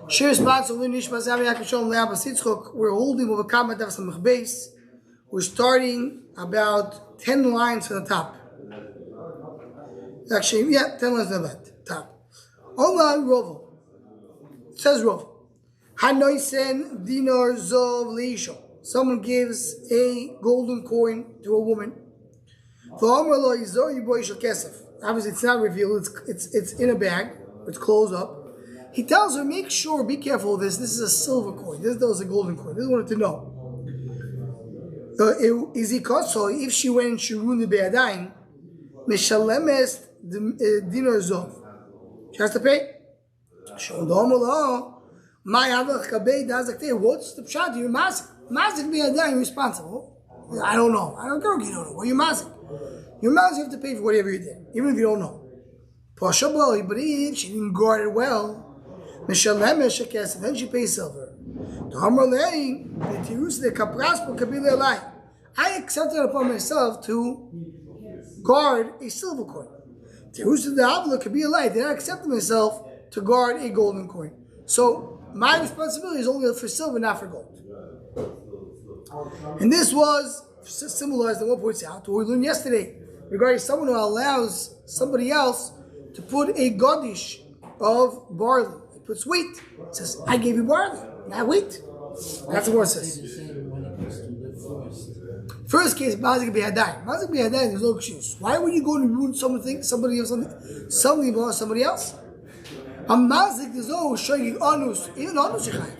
Shir sponsor Nishmas Aviak Shalom Leabas Yitzchok. We're holding over Kamat Davas Mechbeis. We're starting about 10 lines from the top. Actually, 10 lines from the top. Online Rovo. It says Rovo. Hanoisen dinar zov leisho. Someone gives a golden coin to a woman. Obviously, it's not revealed. It's in a bag. It's closed up. He tells her, make sure, be careful of this. This is a silver coin. This is a golden coin. This is wanted to know. Is he caught? So if she went and she ruined the be'adain, meshalemes dinar zov. She has to pay. What's the pshat? You're mazik. Mazik be'adain, you're responsible. I don't know. I don't care if you don't know. Well, you're mazik. You're mazik, you have to pay for whatever you did, even if you don't know. But if she didn't guard it well, then she pays silver. I accepted it upon myself to guard a silver coin. Did I accept myself to guard a golden coin? So my responsibility is only for silver, not for gold. And this was symbolized in what points out to what we learned yesterday regarding someone who allows somebody else to put a godish of barley. He puts wheat. He says, I gave you barley, not wheat. That's what it says. First case, Mazik B'Hadai. Mazik B'Hadai, there's no excuse. Why would you go and ruin something belongs to somebody else? A Mazik is always showing you Anus, even Anus Yechayiv.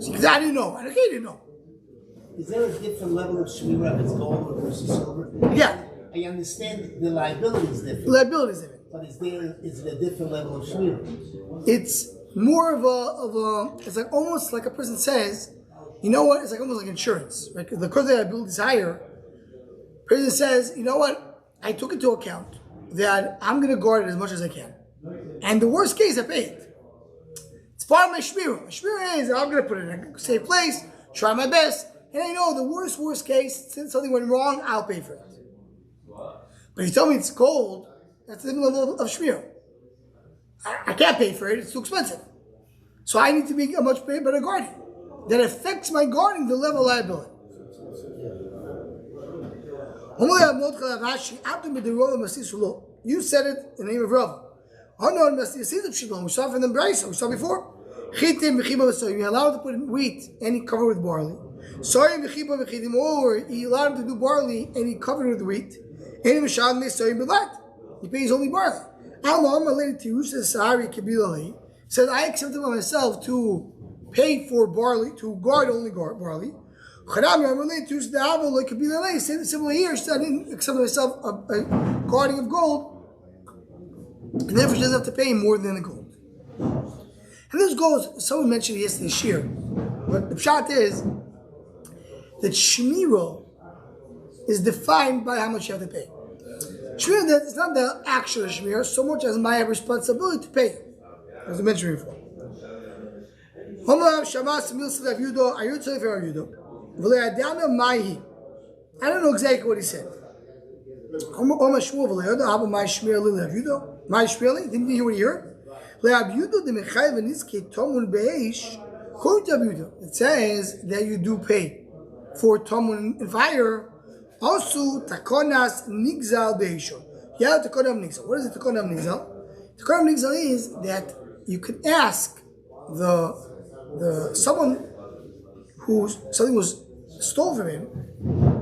Because I didn't know. I didn't know. Is there a different level of shmirah if it's gold versus silver? Yeah. I understand the liability is different. Liability is different. But is it a different level of shmirah? It's more of a it's like almost like a person says, you know what, it's like almost like insurance. Right? The cost of liability is higher. Person says, you know what, I took into account that I'm going to guard it as much as I can. And the worst case, I paid. It's part of my shmirah. My shmirah is I'm going to put it in a safe place, try my best, and I know the worst case, since something went wrong, I'll pay for it. But if you tell me it's gold, that's the level of shmirah. I can't pay for it, it's too expensive. So I need to be a much better guardian. That affects my guarding the level of liability. You said it in the name of Rav. We saw from the Braisa, we saw before. You're allowed to put wheat and he covered with barley. Or he allowed him to do barley and he covered with wheat. He pays only barley. Says, I accepted by myself to pay for barley, to guard only barley. Similar here, she said, I didn't accept myself a guarding of gold, and therefore she doesn't have to pay more than the gold. And this goes, someone mentioned yesterday, Shir, but the pshat is that shmirah is defined by how much you have to pay. Shmirah, it's not the actual shmirah so much as my responsibility to pay, as I mentioned before. I don't know exactly what he said. Didn't you hear what he heard? It says that you do pay for tamun in fire. Also, takonas nigzal beishon. Yeah, takonam nigzal. What is it, takonam nigzal? Takonam nigzal is that you can ask someone who something was stolen from him.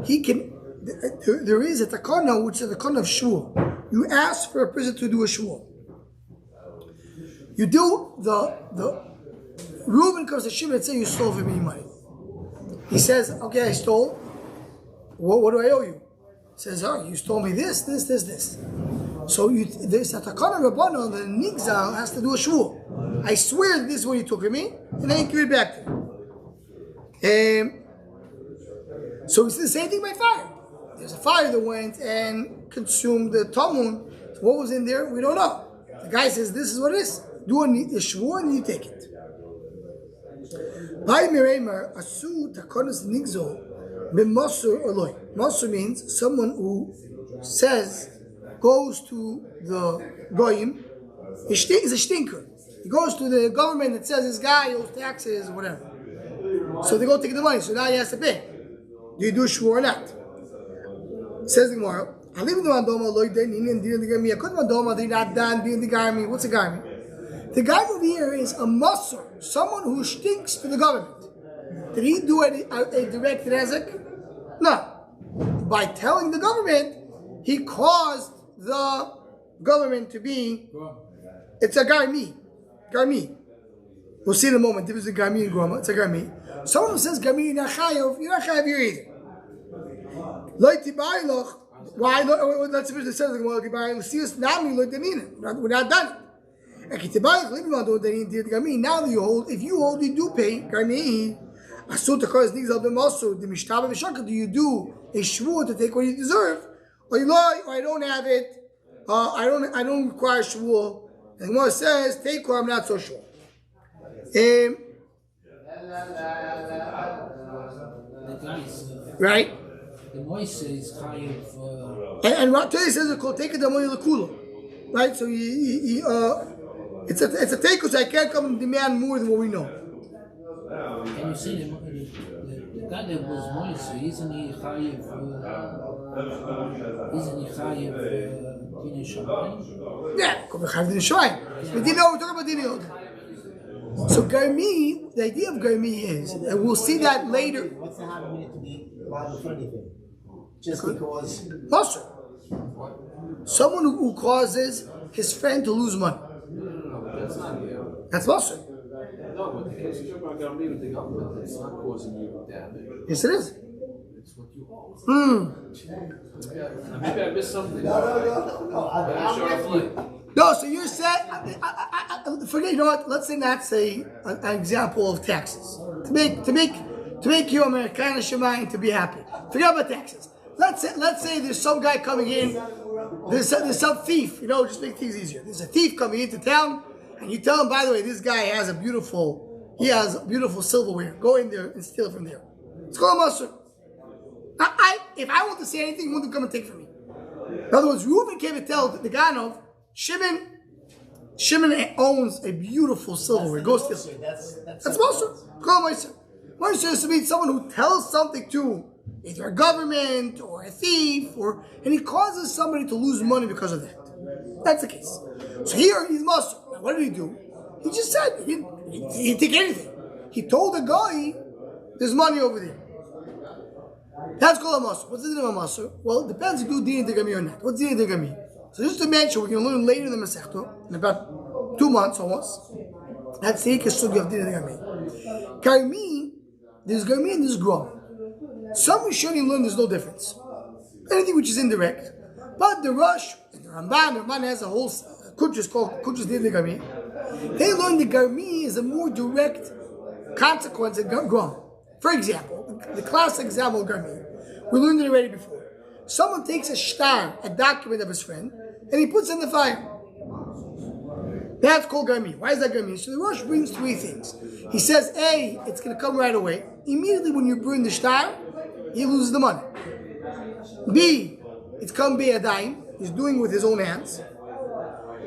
He can. There is a takana which is a takana of shul. You ask for a person to do a shul. You do the Reuben comes to Shimon and says you stole from me money. He says, okay, I stole. What do I owe you? He says, oh, you stole me this. So there's a takana rabbanon, the nigzal has to do a shul. I swear this is what you took from me, and then you give it back to you. So it's the same thing by fire. There's a fire that went and consumed the tamun. So what was in there? We don't know. The guy says, this is what it is. Do a shvur and you take it. By Miremer, asu takonas nigzol b'masur oloi. Masur means someone who says, goes to the goyim, is a stinker. He goes to the government that says this guy owes taxes or whatever. So they go take the money. So now he has to pay. Do you do shvur or not? Says the Gemara. What's a garmi? The guy over here is a muscle, someone who stinks to the government. Did he do a direct nezek? No. By telling the government, he caused the government to be. It's a garmi. Garmi. We'll see in a moment. There is a garmi and groma. It's a garmi. Someone who says garmi, you're not chayav here either. Why? Let's finish the sentence. We're not done. Now that you hold, if you hold, you do pay. Garmi. Do you do a shvur to take what you deserve? Or I don't have it. I don't require shvur. And the Gemara says, take what I'm not so sure. Right? The Moise is kind of. And Today says it's called take it the money l'kula. Right? So it's a take, so I can't come and demand more than what we know. Can you see the guy that was Moise? Isn't he chayiv? Dina Shamayim? Yeah, come chayiv Dina Shamayim. But we're talking about Dina Yod. So garmi, the idea of garmi is, and we'll see that later. What's the hard minute to be liable for anything? Just because. Muscle. Someone who causes his friend to lose money. That's not you. That's muscle. No, but the case you're about to meet with the government, it's not causing you damage. Yes, it is. It's what you owe. Maybe I missed something. No. No, so you're saying, forget, you know what? Let's say that's an example of taxes to make you American Shemayim to be happy. Forget about taxes. Let's say there's some guy coming in. There's some thief. Just make things easier. There's a thief coming into town, and you tell him, by the way, this guy has beautiful silverware. Go in there and steal it from there. It's called a muscle. If I want to say anything, he wouldn't come and take from me. In other words, Reuben came and tell the Ganov, Shimon owns a beautiful silverware. Go steal it. That's muscle. Call Moshe. Moshe is to be someone who tells something to either a government or a thief, and he causes somebody to lose money because of that. That's the case. So here he's muscle. Now what did he do? He just said he didn't take anything. He told the guy, "There's money over there." That's called a muscle. What's the name of a muscle? Well, it depends if you do Dina Degami or not. What's Dina Degami? So just to mention, we're going to learn later in the Masechta, in about 2 months almost. That's the Ikasugi of Dina Degami. Garmi, there's Garmi and there's Grom. Some Rishonim learn there's no difference. Anything which is indirect. But the Rosh, and the Ramban has a whole Kudrash called Kudrash Dina Degami. They learn the Garmi is a more direct consequence of Grom. For example, the classic example of Garmi, we learned it already before. Someone takes a shtar, a document of his friend, and he puts it in the fire. That's called Garmi. Why is that Garmi? So the Rosh brings 3 things. He says, A, it's going to come right away. Immediately when you burn the shtar, he loses the money. B, it's come be'adayim. He's doing it with his own hands.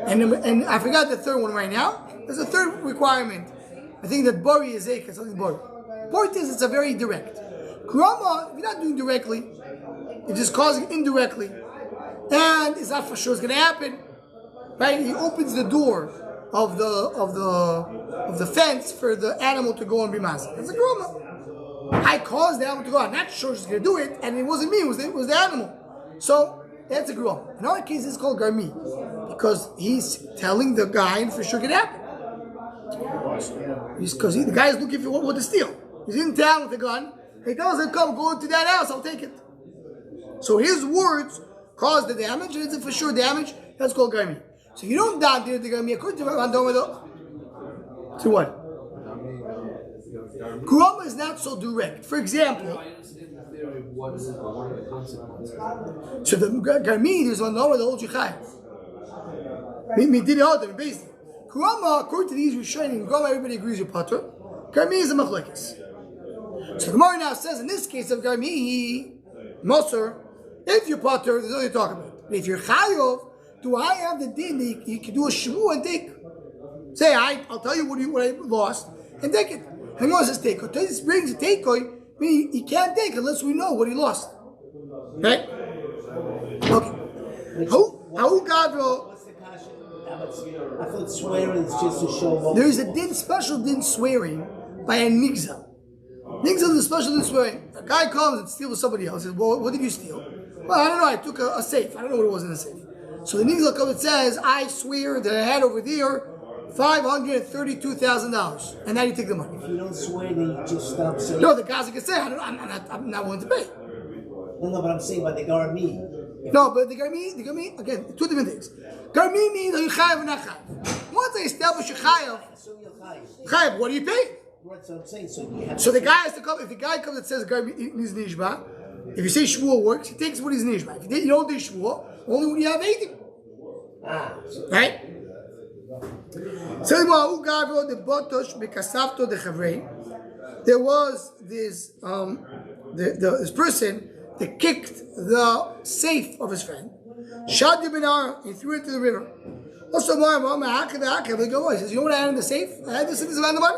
And I forgot the third one right now. There's a third requirement. I think that Bori is Zeka, something Bori. Point is, it's a very direct. Grama, if you're not doing directly, you're just causing indirectly, and it's not for sure it's going to happen. Right? He opens the door of the fence for the animal to go and be master. That's a grama. I caused the animal to go. I'm not sure she's going to do it, and it wasn't me. It was the animal. So that's a grama. In our case, it's called garmi because he's telling the guy, and for sure it can happen. Because the guy is looking for what to steal. He's in town with a gun. He tells him, "Come, go into that house. I'll take it." So his words cause the damage, and it's a for sure damage. That's called garmi. So you don't down the garmi according to what? Groma is not so direct. For example, so the garmi, there's one number that holds you high. Basically, Groma, according to these Rishonim, Groma, everybody agrees with Patra. Garmi is a machlekes. So the Gemara now says, in this case of garmi, Moser, if you're Patra, there's nothing to talk about. But if you're Chayov, do I have the din that you can do a shvu and take? Say, I'll tell you what I lost and take it. And he says take. This brings a takeaway, meaning he can't take unless we know what he lost. Right? Okay. How Gabriel? What's the kasha? I thought swearing is just to show off. There is a special din swearing by a nigza. Nigza is a special din swearing. A guy comes and steals somebody else. Says, well, what did you steal? Well, I don't know. I took a safe. I don't know what it was in the safe. So the nigza comes and says, I swear that I had over there $532,000, and now you take the money. If you don't swear, then you just stop saying. No, the guy can say, I'm not willing to pay. No, but I'm saying about the garmi. No, but the garmi, again, two different things. Garmi means are you chayav or not chayav? Once I establish a chayav, chayav, what do you pay? That's what I'm saying. So the guy has to come. If the guy comes and says garmi is nishba, if you say shvuah works, he takes what is nishba. If you don't do shvuah, only when you have 80. Right? There was this this person that kicked the safe of his friend. Shad Binar, he threw it into the river. Also, he says, you know what I had in the safe? I had this in the money.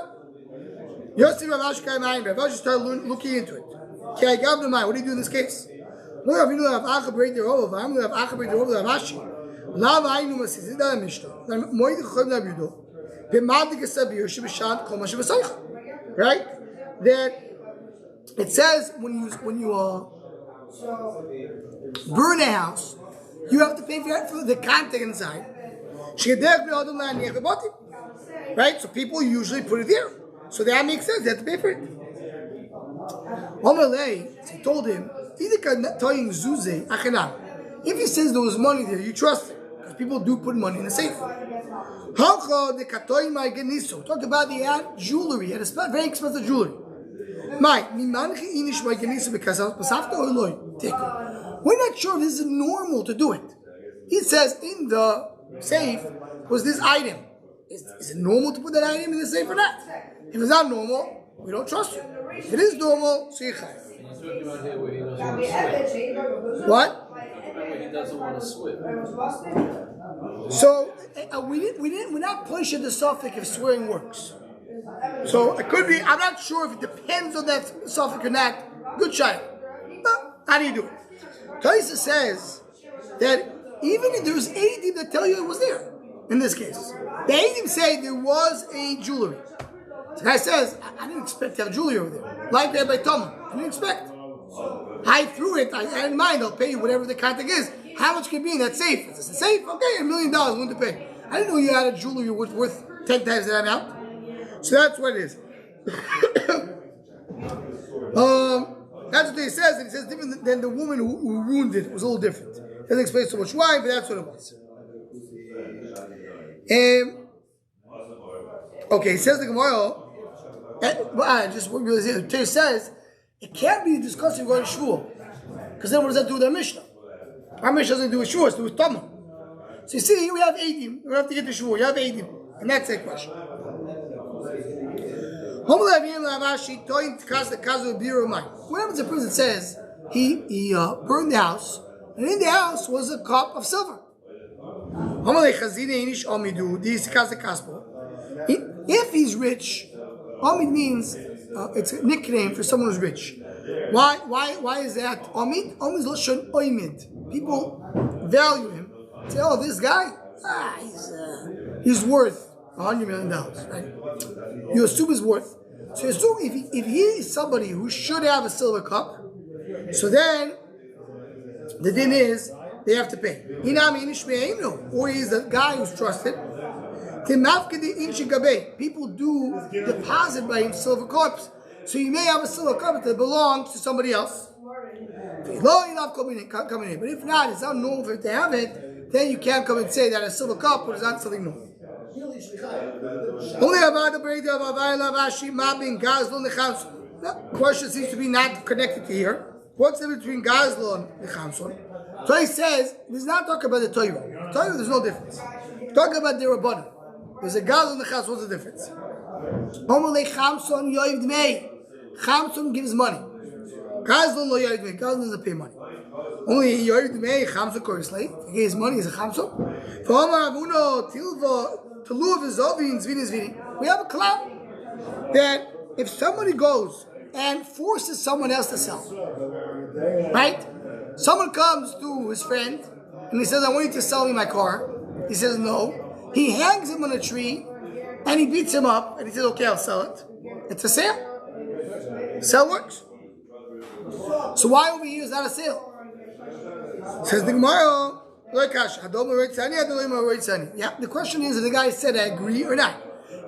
Yosef Rav started looking into it. What do you do in this case? Right? That it says when you burn a house, you have to pay for the content inside. Right? So people usually put it there. So that makes sense. They have to pay for it. He told him, if he says there was money there, you trust him. Because people do put money in the safe. Talk about the jewelry, and very expensive jewelry. We're not sure if this is normal to do it. He says in the safe was this item. Is it normal to put that item in the safe or not? If it's not normal, we don't trust you. If it is normal, so you're chayav. What? He doesn't want to swim. So we're not pushing the suffix if swearing works. So it could be. I'm not sure if it depends on that suffix or not. Good shayla. But how do you do it? Taisa says that even if there's 80 that tell you it was there. In this case, the 80 say there was a jewelry. The guy says, I didn't expect to have jewelry over there. Like that by Tom, I didn't expect. I threw it. I didn't mind. I'll pay you whatever the contact is. How much can be in that safe? It's a safe. Okay, $1 million. Willing to pay. I didn't know you had a jewelry worth 10 times that amount. So that's what it is. That's what he says. And he says different than the woman who ruined it. It was a little different. Doesn't explain so much why, but that's what it was. Okay, he says the Gemara. Just what really says. It says it can't be discussing going to shul, because then what does that do with our Mishnah? Our Mishnah doesn't do with shul; it's do with Tamah. So you see, here we have 80. We don't have to get to shul. You have 80, and that's the question. What happens if a person says he burned the house, and in the house was a cup of silver? If he's rich, Amid means it's a nickname for someone who's rich. Why is that? Amid is Lashon Oimid. People value him. Say, oh, this guy, he's worth $100 million, right? You assume he's worth. So you assume if he is somebody who should have a silver cup, so then the din is they have to pay. Or he's a guy who's trusted. People do deposit by him silver cups. So you may have a silver cup that belongs to somebody else. But if not, it's not normal for it to have it, then you can't come and say that a silver cup is not something normal. The question seems to be not connected to here. What's the difference between Gazlo and Lechamson? So he says, he's not talking about the Torah. Torah, there's no difference. Talking about the Rabbanan. There's a Gazlo and Lechamson. What's the difference? Chamson gives money. Gazlo lo yoiv dmei. Gazlo doesn't pay money. Only yoiv dmei, Chamson correctly. He gives money as a Chamson. We have a cloud that if somebody goes and forces someone else to sell, right? Someone comes to his friend and he says, I want you to sell me my car. He says no. He hangs him on a tree and he beats him up and he says, okay, I'll sell it. It's a sale. Sale works. So why over here is not a sale? Says the Gemara, yeah, the question is if the guy said I agree or not.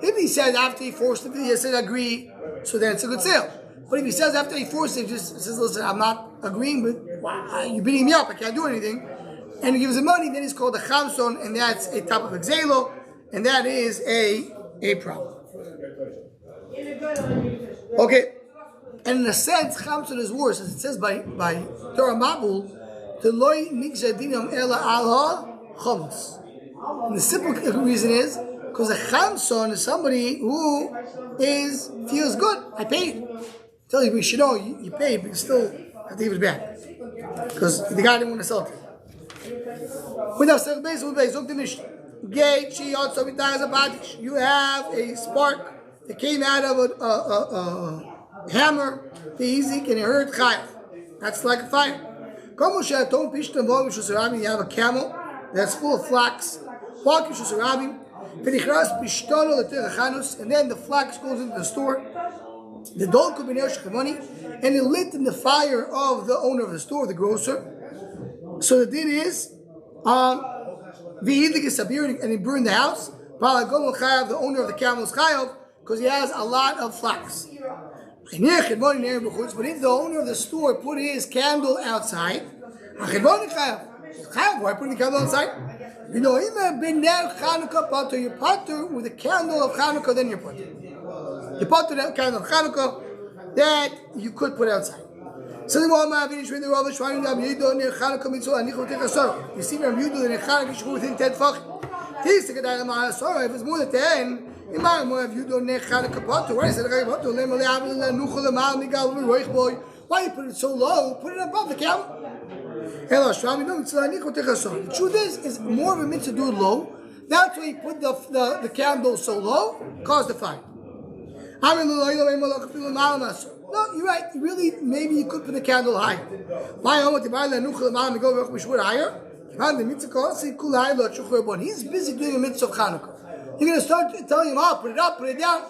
If he said after he forced it, he said agree, so then it's a good sale. But if he says after he forced it, just says, listen, I'm not agreeing, but you're beating me up, I can't do anything, and he gives him money, then it's called a chamson, and that's a type of exalo, and that is a problem. Okay, and in a sense, chamson is worse, as it says by Torah Mabul, the loy nikzadinam ela alha chamos. And the simple reason is because a chamson is somebody who feels good. I paid. Tell you, we should know you paid, but you still have to give it back because the guy didn't want to sell it. You have a spark that came out of a hammer. The easy can hurt chayav. That's like a fire. You have a camel that's full of flax. And then the flax goes into the store. The dog could be money, and it lit in the fire of the owner of the store, the grocer. So the din is, and he burned the house. The owner of the camel is chayav because he has a lot of flax. But if the owner of the store put his candle outside, why put the candle outside? You know, you're potter with the candle of Chanukah, then you're potter. You potter that candle of Chanukah that you could put outside. So the Muhammad you see Ram Yudu and Chanukah within 10 fach. If it's more than 10, why you put it so low? Put it above the camel. The truth is more of a mitzvah to do it low. That's why you put the candle so low, caused the fire. No, you're right. Really, maybe you could put the candle higher. He's busy doing a mitzvah of Chanukah. You're going to start telling him, put it up, put it down.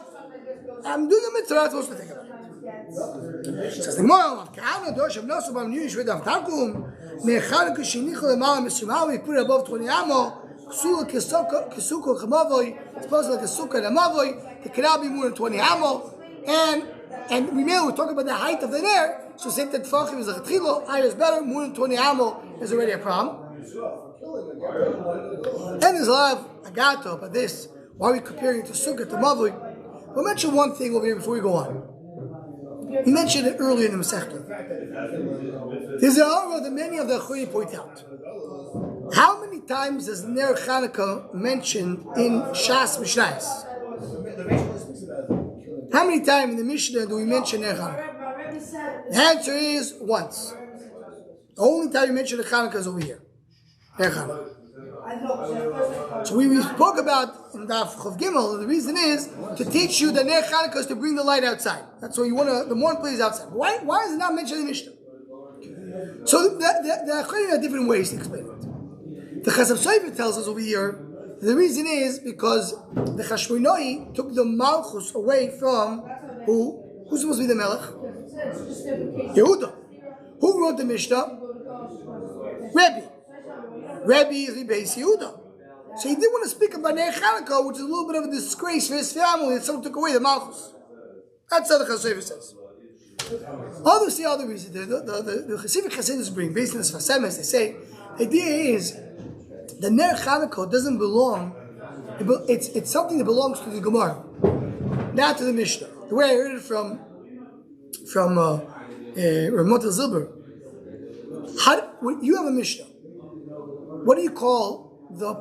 I'm doing a mitzvah, I'm supposed to think about it. Says the Gemara, we put it above 20 amo. It's supposed like a sukkah and a mavoi. It cannot be more than 20 amo. And we may talk about the height of the air. So say that tefachim is a chetchilo, higher is better. More than 20 amo is already a problem. And there's a lot of agato about this. Why are we comparing it to sukkah to mavoi? We'll mention one thing over here before we go on. He mentioned it earlier in the Masechta. There's a horror that many of the Achorim point out. How many times is Ner Chanukah mentioned in Shas Mishnayos? How many times in the Mishnah do we mention Ner Chanukah? The answer is once. The only time you mention the Chanukah is over here. Ner Chanukah. So we spoke about in Daf Chav Gimel, and the reason is to teach you that Ner Chanukah is to bring the light outside. That's why you want to, the more place outside. Why is it not mentioned in the Mishnah? So the Achorim have different ways to explain it. The Chasav Sofer tells us over here, the reason is because the Chashmonai took the Malchus away from who? Who's supposed to be the Melech? Yehuda. Who wrote the Mishnah? Rebbe. Rebbe is Rebbe's Yehuda. So he didn't want to speak about Ner Chanukah, which is a little bit of a disgrace for his family, and someone took away the Malchus. That's how the Chasav says. Others see other reasons. The Chassidic Chassidus bring, based on the Sfas Emes, they say, the idea is the Ner Chanukah doesn't belong, it's something that belongs to the Gemara, not to the Mishnah. The way I heard it from Ramot Zilber, you have a Mishnah. What do you call the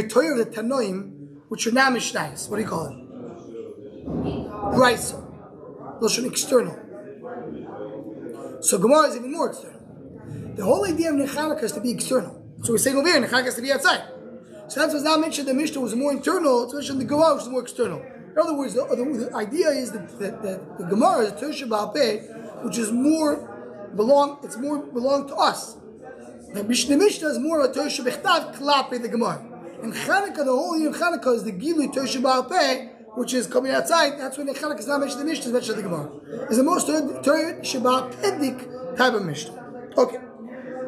Torah of the Tanoim, which are not Mishnayos? What do you call it? Brisa. Those are external. So Gemara is even more external. The whole idea of Ner Chanukah is to be external. So we're saying over here, Ner Chanukah has to be outside. So that's what's not mentioned. The Mishnah was more internal. It's mentioned the Gemara, which is more external. In other words, the idea is that the Gemara is a Tosha Baal Peh, which is more belong to us. The Mishnah is more of a Tosha Bechtav Klape the Gemara. And Chanukah, the whole year of Chanukah is the Gilui Tosha Baal Peh, which is coming outside. That's when the Chanukah is not mentioned. The Mishnah is mentioned the Gemara. It's the most Tosha Baal Pedic type of Mishnah. Okay.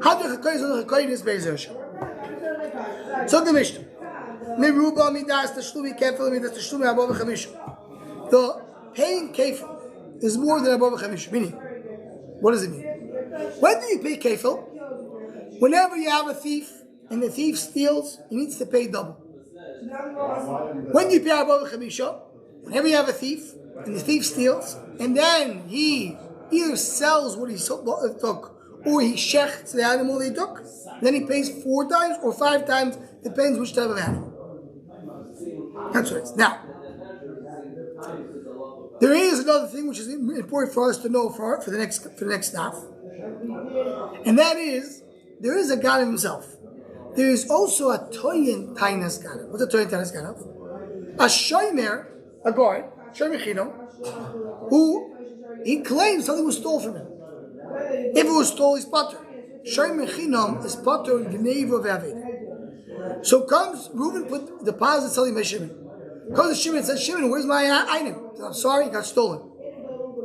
How do Chakoy is Bezer Hashem? So the Mishnah. The paying kefil is more than above chamish. Meaning, what does it mean? When do you pay kefil? Whenever you have a thief and the thief steals, he needs to pay double. When do you pay above chamisha? Whenever you have a thief and the thief steals, and then he either sells what he took or he shechts the animal he took, then he pays 4 times or 5 times, depends which type of animal. That's right. Now, there is another thing which is important for us to know for the next staff, and that is there is a God himself. There is also a Toyin Tainas God. What's a Toyin Tainas God? A Shomer, a guard, Shomer Chino, who he claims something was stolen from him. If it was stolen, he's potter. Shomer Chino is potter in Gneva V'Aved. So comes Reuben, put deposit something by Shimon. Comes to Shimon and says, Shimon, where's my item? He says, I'm sorry, it got stolen.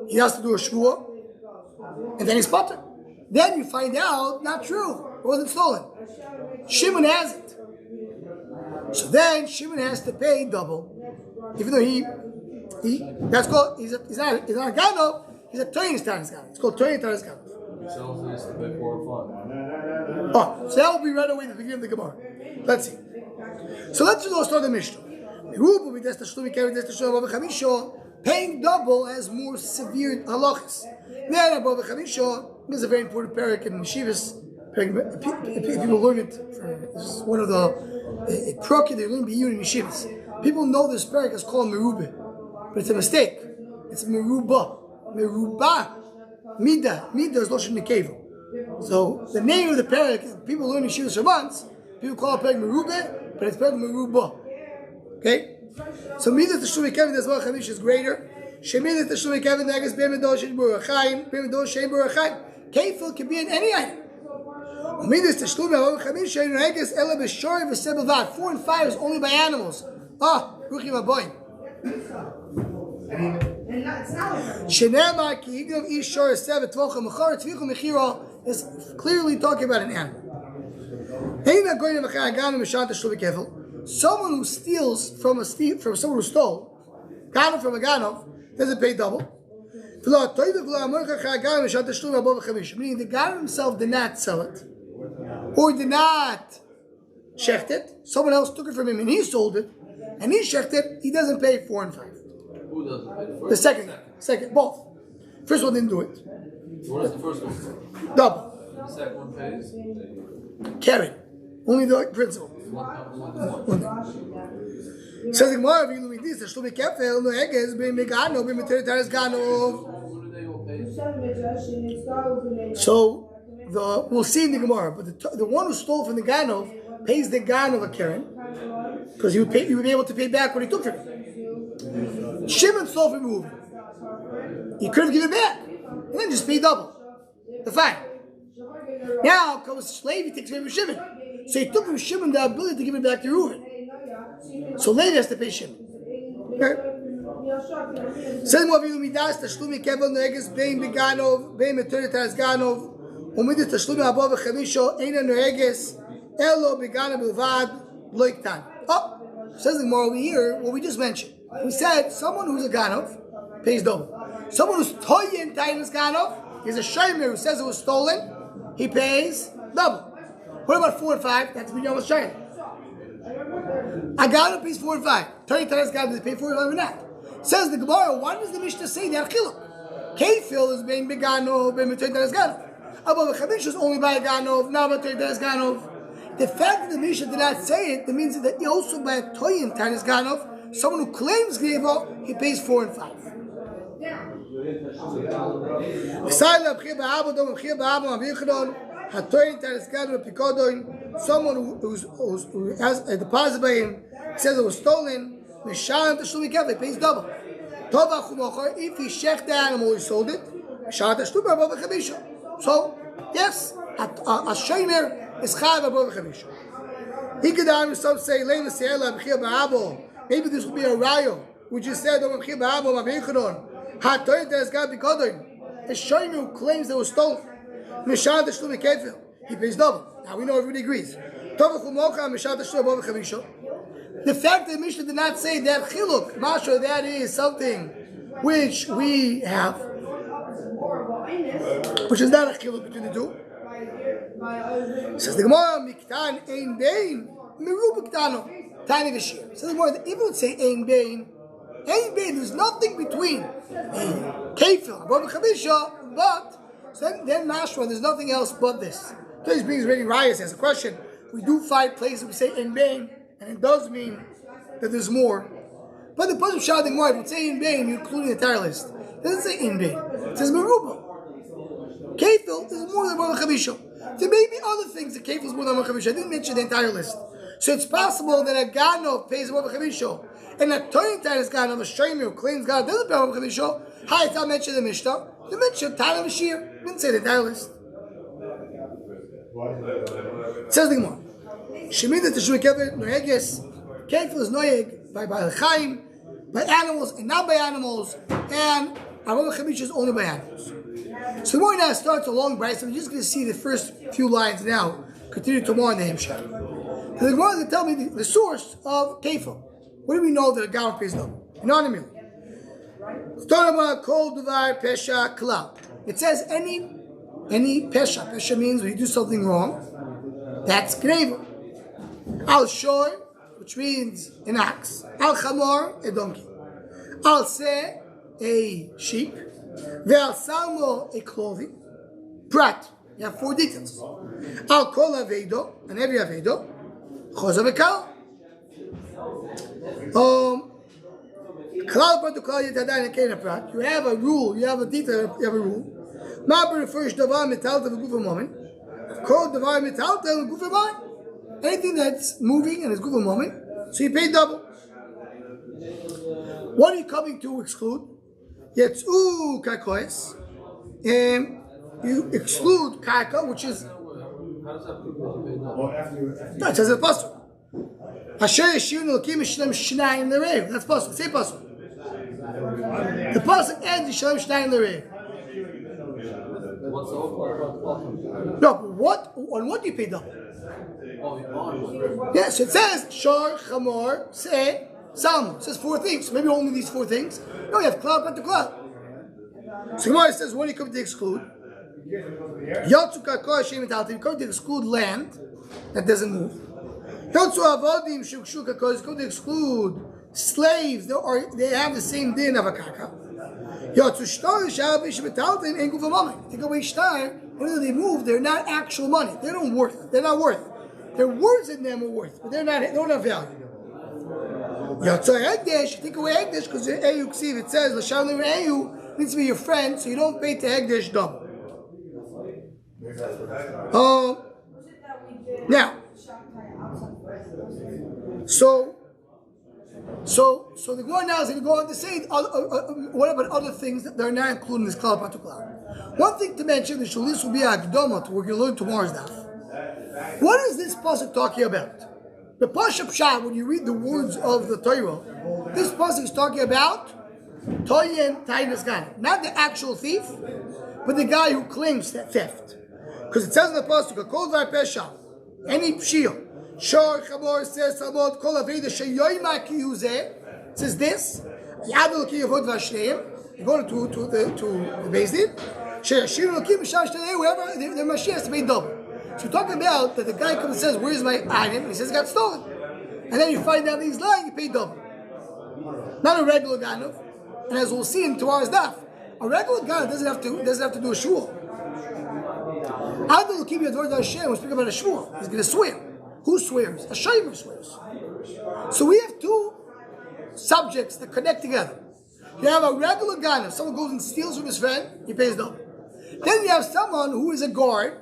He has to do a shvuah, and then he's potter. Then you find out, not true, it wasn't stolen. Shimon has it. So then Shimon has to pay double, even though he's not a Gano, he's a Toyin Tanis Gano. It's called Toyin Tanis Gano. He sells this to pay 4 or 5. Oh, so that will be right away at the beginning of the Gemara. Let's see. So let's just start the Mishnah. Paying double has more severe halachas. Then above chamisha is a very important parak in Yeshivas. People learn it. This is one of the proki they learn in Yeshivas. People know this parak is called merubah, but it's a mistake. It's merubah. Mida is loshen nekevo. So the name of the parak, people learn Yeshivas for months. People call it parak merubah, but it's parak merubah. Okay? So Midas Teshuvah Kevin as well Chamish is greater. Shemidas Teshuvah Kevin Nagas Bemidol Shein Burachayim Bemidol Shein Burachayim. Kefil can be in any item. Midas Teshuvah Chamish Shein Nagas Ela B'Shori V'Sebelvat. 4 and 5 is only by animals. Ruchim Aboyim. Shenema Ki Yigdav Ish Shor Sevet Tvocha Mechar Tvichu Mechira is clearly talking about an animal. Heina Goyim Mechayaganu Mishat Teshuvah Kefil. Someone who steals from someone who stole, Ganov from a Ganov, doesn't pay double. Meaning the Ganov himself did not sell it, or did not shecht it. Someone else took it from him and he sold it, and he shecht it. He doesn't pay 4 and 5. Who doesn't pay the The second, both. First one didn't do it. What does the first one say? Double. The second one pays? Karen. Only the principal. Says the Gemara, if you look at this, there's still be kefil, no eggs, being megano, being materitaris gano. Who do they all pay? So we'll see in the Gemara, but the one who stole from the gano pays the gano a Karen, because he would be able to pay back what he took from him. Shimon stole from Reuben. He could have given it back, and then just pay double. The fine. Now comes the slave, he takes away from Shimon. So he took from Shimon the ability to give it back to Reuben. So Levi has to pay Shimon. Says Moavilu Midas, Tashlumi Kebel Neges, Bein Beganov, Bein Meteritas Ganov, Umidis Tashlumi Above Chamisho, Eina Neges, Elo Beganov Bilvad, Loiktan. Says the more over here, what we just mentioned. We said someone who's a Ganov pays double. Someone who's Toyin Tainas Ganov is a Shomer who says it was stolen, he pays double. What about 4 and 5? That's when you almost Shomer. Agano pays 4 and 5. Toyin Tainas Ganov, does he pay 4 and 5 or not? Says the Gemara, why does the Mishnah say that Chiluk? Kefil is being Begano, being Toyin Tainas Ganov. Above Chamish is only by Ganov, not by Toyin Tainas Ganov. The fact that the Mishnah did not say it, that means that also by a Toyin Tainas Ganov, someone who claims Geva, he pays 4 and 5. someone who has a deposit by him says it was stolen, Mishan Tashlumi Kefil, he pays double. Tova Chumocher, if he shecht the animal, he sold it, Mishan Tashlumi Above Chabisha. So, yes, a shomer is Chayav Above Chabisha. He could have some say, Lein Se'ela B'chir Ba'abo. Maybe this would be a rayo, which is said over B'chir Ba'abo, Ma'Beichadon. HaToyet has got to be Kodon. A shomer who claims that it was stolen. Mishan Tashlumi Kefil, he pays double. Now we know everybody agrees. The fact that Mishnah did not say that chiluk, Masha, that is something which we have, which is not a chiluk between the two. Says the Gemara, Miktan ein bein, miru biktano, tani v'shir. Says the Gemara, even would say ein bein, there's nothing between a kefil, above chabisha, but so then Mashra, there's nothing else but this. This brings ready riots as a question. We do find places we say in vain, and it does mean that there's more. But the person shouting more, if we say in vain, you're including the entire list. It doesn't say in vain. It says meruba. Kefil is more than Bava Chabisha. There may be other things that Kefil is more than Bava Chabisha. I didn't mention the entire list. So it's possible that a Ganov pays Bava Chabisha, and a Toyintan Ganov, a Shomer who claims God doesn't pay Bava Chabisha. Hi, it's not mentioned in the Mishnah. They mentioned Tana V'Shir. Didn't say the entire list. It says the Gemara. Shemida Teshuvah Kefil Noyeges. Kefil is Noyeg by Chaim, by animals and not by animals, and Bava Chabisha is only by animals. So the Gemara now starts a long brayso. We're just going to see the first few lines now. Continue tomorrow in the Hemshah. So the Gemara is going to tell me the source of Kefil. What do we know that a Gaon pays double? Anonymous. It says any pesha. Pesha means when you do something wrong. That's gneva. Al shoy, which means an ox. Al chamor, a donkey. Al se, a sheep. Ve'al salmo, a clothing. Prat. You have 4 details. Al kol avedo, and every avedo. Choza v'kal. You have a rule, you have a detail, you have a rule. Ma'ber refers to davar metalta v'gufa moment. Called davar metalta v'gufa moment. Anything that's moving and is gufa moment, so you pay double. What are you coming to exclude? Yetzu karkois. You exclude karka, which is. No, it says a pasuk. Asher yeshivnu l'kim yishlem shnayim l'reiv. That's pasuk. Say pasuk. The pasuk ends yishlem shnayim l'reiv. What's the whole part about the No, but on what do you pay double? Yes, it says shor, chamor, se, salmon. It says 4 things. So maybe only these 4 things. No, you have cloud, but the cloud. So Gemara says, what do you come to exclude? Yotzu karkoa shem italti. You come to exclude land that doesn't move. Yotzu avodim shukshu karkoa. You come to exclude slaves that they have the same din of a karka. Yotzu shtar shav ish metalti and gufa moment. Take away shtar. Whether they move, they're not actual money. They're not worth. Their words in them are worth, but they don't have value. Yotzu hegdesh. Take away hegdesh because eyu ksiv. It says l'shalom eyu needs to be your friend, so you don't pay to hegdesh double. Now, so the Gemara now is going to go on to say what about other things that they're not included in this cloud particular. One thing to mention, the Shalis will be Akdoma, we're going to learn tomorrow's daf. What is this pasuk talking about? The Pashup Shah, when you read the words of the Torah, this pasuk is talking about Toyen Tainus Gan, not the actual thief, but the guy who claims that theft. Because it says in the pasuk, "A kol var pesha," any pshil, shor chamor says samot kol aveda sheyoyma kiyuzeh. It says this: Yadol kiyavod v'ashneim. You go to the Beis Din. She'ashiru lokim b'shar shtei. Whoever the Mashiach has to pay double. So we're talking about that the guy comes and says, "Where's my item?" And he says it got stolen, and then you find out that he's lying. You pay double. Not a regular ganov, and as we'll see in tomorrow's daf, a regular ganov doesn't have to do a shul. Adol keep your word Hashem. We speak about a shul. He's going to swear. Who swears? A shomer swears. So we have 2 subjects that connect together. You have a regular gun. If someone goes and steals from his friend, he pays double. Then you have someone who is a guard,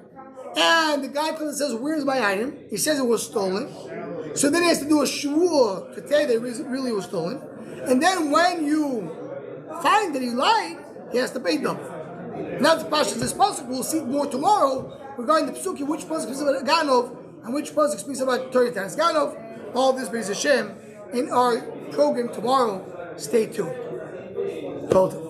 and the guy comes and says, "Where's my item?" He says it was stolen. So then he has to do a shvuah to tell you that it really was stolen. And then when you find that he lied, he has to pay double. Now the Pasha is possible. We'll see more tomorrow regarding the Psuki, which Pasuk speaks about Ganov and which Pasuk speaks about 30 times Ganov. All this brings Hashem in our program tomorrow. Stay tuned. Total.